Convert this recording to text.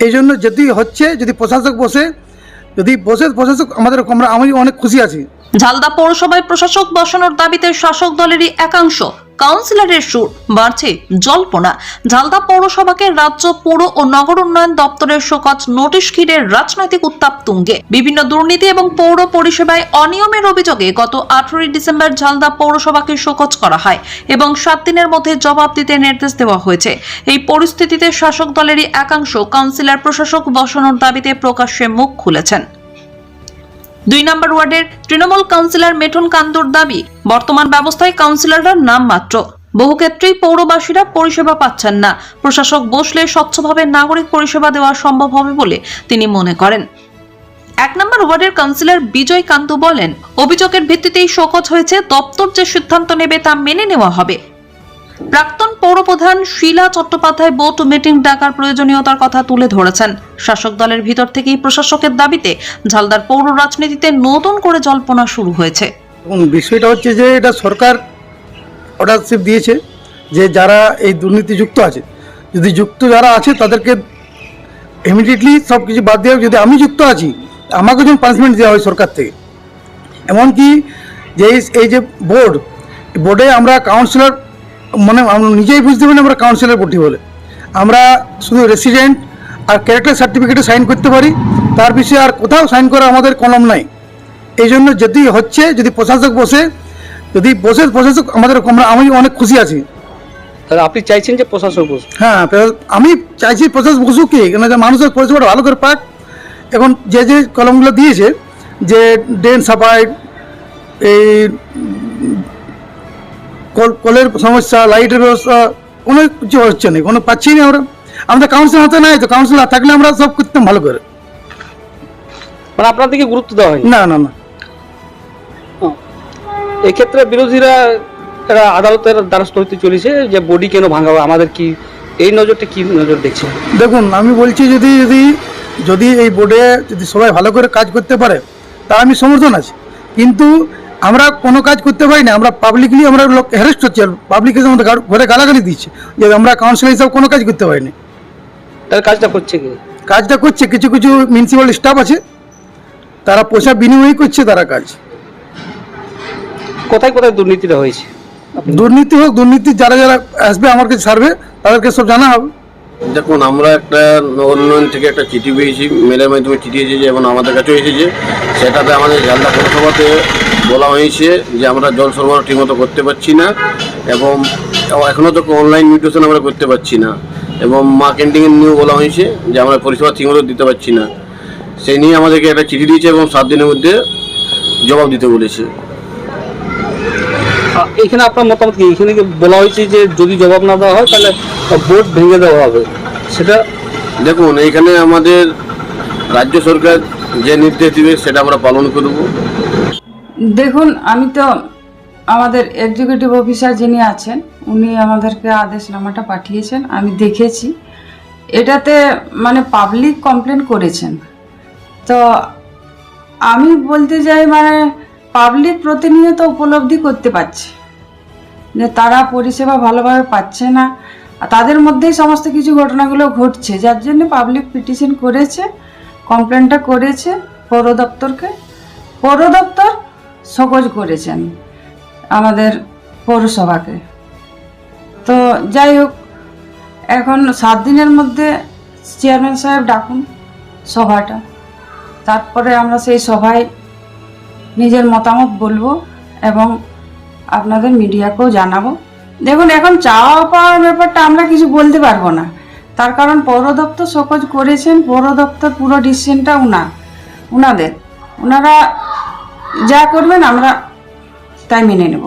এই জন্য যদি হচ্ছে, যদি প্রশাসক বসে, যদি বসে প্রশাসক আমি অনেক খুশি আছি। ঝালদা পৌরসভায় প্রশাসক বসানোর দাবিতে শাসক দলেরই একাংশ, কাউন্সিলরের সুর, বাড়ছে জল্পনা। ঝালদা পৌরসভাকে রাজ্য পৌর ও নগর উন্নয়ন দপ্তরের শোকজ নোটিশ ঘিরে রাজনৈতিক উত্তাপ তুঙ্গে। বিভিন্ন দুর্নীতি এবং পৌর পরিষেবায় অনিয়মের অভিযোগে গত 18 ডিসেম্বর ঝালদা পৌরসভাকে শোকজ করা হয় এবং 7 দিনের মধ্যে জবাব দিতে নির্দেশ দেওয়া হয়েছে। এই পরিস্থিতিতে শাসক দলেরই একাংশ কাউন্সিলর প্রশাসক বসানোর দাবিতে প্রকাশ্যে মুখ খুলেছেন। 2 নম্বর ওয়ার্ডের তৃণমূল কাউন্সিলর মেঠন কান্দুর দাবি, বর্তমান ব্যবস্থায় কাউন্সিলররা নাম মাত্র, বহু ক্ষেত্রেই পৌরবাসীরা পরিষেবা পাচ্ছেন না। প্রশাসক বসলে স্বচ্ছভাবে নাগরিক পরিষেবা দেওয়া সম্ভব হবে বলে তিনি মনে করেন। 1 নম্বর ওয়ার্ডের কাউন্সিলর বিজয় কান্তু বলেন, অভিযোগের ভিত্তিতেই শোকজ হয়েছে, দপ্তর যে সিদ্ধান্ত নেবে তা মেনে নেওয়া হবে। প্রাক্তন পৌরপ্রধান শিলা চট্টোপাধ্যায় বোর্ড মিটিং ডাকার প্রয়োজনীয়তার কথা তুলে ধরেছেন। শাসক দলের ভিতর থেকেই প্রশাসকের দাবিতে ঝালদার পৌর রাজনীতিতে নতুন করে জল্পনা শুরু হয়েছে। বিষয়টা হচ্ছে যে এটা সরকার অর্ডারশিপ দিয়েছে যে যারা এই দুর্নীতি যুক্ত আছে, যদি যুক্ত যারা আছে তাদেরকে ইমিডিয়েটলি সব কিছু বাদ দেওয়া। যদি আমি যুক্ত আছি আমাকে যেন পানিশমেন্ট দেওয়া হয় সরকার থেকে। এমনকি যে এই যে বোর্ডে আমরা কাউন্সিলর আমরা নিজেই বুঝতে পারি আমরা কাউন্সিলর বটি বলে, আমরা শুধু রেসিডেন্ট আর ক্যারেক্টার সার্টিফিকেটে সাইন করতে পারি, তার বিষয়ে আর কোথাও সাইন করা আমাদের কলম নাই। এই জন্য যদি হচ্ছে, যদি প্রশাসক বসে, প্রশাসক আমি অনেক খুশি আছি। তাহলে আপনি চাইছেন যে প্রশাসক বসুক? হ্যাঁ, আমি চাইছি প্রশাসক বসুক, কি কেন মানুষের পরিষেবাটা ভালো করে পাক। এখন যে কলমগুলো দিয়েছে যে ড্রেন সাফাই, এই কলের সমস্যা, লাইটের ব্যবস্থা, কোনো কিছু হচ্ছে না, কোনো পাচ্ছি না। আমরা কাউন্সিলর হাতে নাই তো, কাউন্সিলর থাকলে আমরা সব করতাম ভালো করে। মানে আপনাদেরকে গুরুত্ব দেওয়া হয় না না না। এক্ষেত্রে বিরোধীরা এরা আদালতের দ্বারস্থ হতে চলেছে যে বডি কেন ভাঙা হবে, আমাদের কি এই নজরটা কি নজর দেখছে? দেখুন, আমি বলছি যদি এই বোর্ডে যদি সবাই ভালো করে কাজ করতে পারে তা আমি সমর্থন আছি, কিন্তু আমরা কোনো কাজ করতে পারি না। আমরা পাবলিকলি আমরা লোক হ্যারেস্ট হচ্ছে, পাবলিক এসে আমাদের ঘরে গালাগালি দিচ্ছে যে আমরা কাউন্সিলর হিসাবে কোনো কাজ করতে পারি না। তার কাজটা করছে কি? কাজটা করছে কিছু কিছু মিউনিসিপ্যাল স্টাফ আছে, তারা পয়সা বিনিময় করছে তারা কাজ। কোথায় কোথায় দুর্নীতিটা হয়েছে? দুর্নীতি হোক, দুর্নীতি যারা যারা আসবে আমার কাছে সার্ভে, তাদেরকে সব জানা হবে। দেখুন, আমরা একটা নগর উন্নয়ন থেকে একটা চিঠি পেয়েছি, মেলের মাধ্যমে চিঠি এসেছে এবং আমাদের কাছেও এসেছে। সেটাতে আমাদের ঝালদা পৌরসভাতে বলা হয়েছে যে আমরা জল সরবরাহ ঠিকমতো করতে পারছি না এবং এখনও তো অনলাইন মিউটেশন আমরা করতে পারছি না, এবং মা ক্যান্টিনের নিয়েও বলা হয়েছে যে আমরা পরিষেবা ঠিকমতো দিতে পারছি না। সেই নিয়ে আমাদেরকে একটা চিঠি দিয়েছে এবং 7 দিনের মধ্যে জবাব দিতে বলেছে। এখানে আপনার মতামত কি? এখানে বলা হয়েছে যে যদি জবাব না দেওয়া হয় তাহলে বোর্ড ভেঙে দেওয়া হবে, সেটা? দেখুন, এইখানে আমাদের রাজ্য সরকার যে নির্দেশ দিবে সেটা আমরা পালন করব। দেখুন, আমি তো আমাদের এক্সিকিউটিভ অফিসার যিনি আছেন উনি আমাদেরকে আদেশনামাটা পাঠিয়েছেন, আমি দেখেছি। এটাতে মানে পাবলিক কমপ্লেন করেছেন, তো আমি বলতে চাই মানে পাবলিক প্রতিনিয়ত উপলব্ধি করতে পারছে যে তারা পরিষেবা ভালোভাবে পাচ্ছে না, আর তাদের মধ্যেই সমস্ত কিছু ঘটনাগুলো ঘটছে, যার জন্য পাবলিক পিটিশন করেছে, কমপ্লেনটা করেছে পৌর দপ্তরকে। পৌর দপ্তর সকোজ করেছেন আমাদের পৌরসভাকে। তো যাই হোক, এখন 7 দিনের মধ্যে চেয়ারম্যান সাহেব ডাকুন সভাটা, তারপরে আমরা সেই সভায় নিজের মতামত বলবো এবং আপনাদের মিডিয়াকেও জানাবো। দেখুন, এখন চাওয়া পাওয়ার ব্যাপারটা আমরা কিছু বলতে পারবো না, তার কারণ পৌর দপ্তর সকোজ করেছেন, পৌর দপ্তর পুরো ডিসিশনটা ওনারা যা করবেন আমরা তাই মেনে নেব।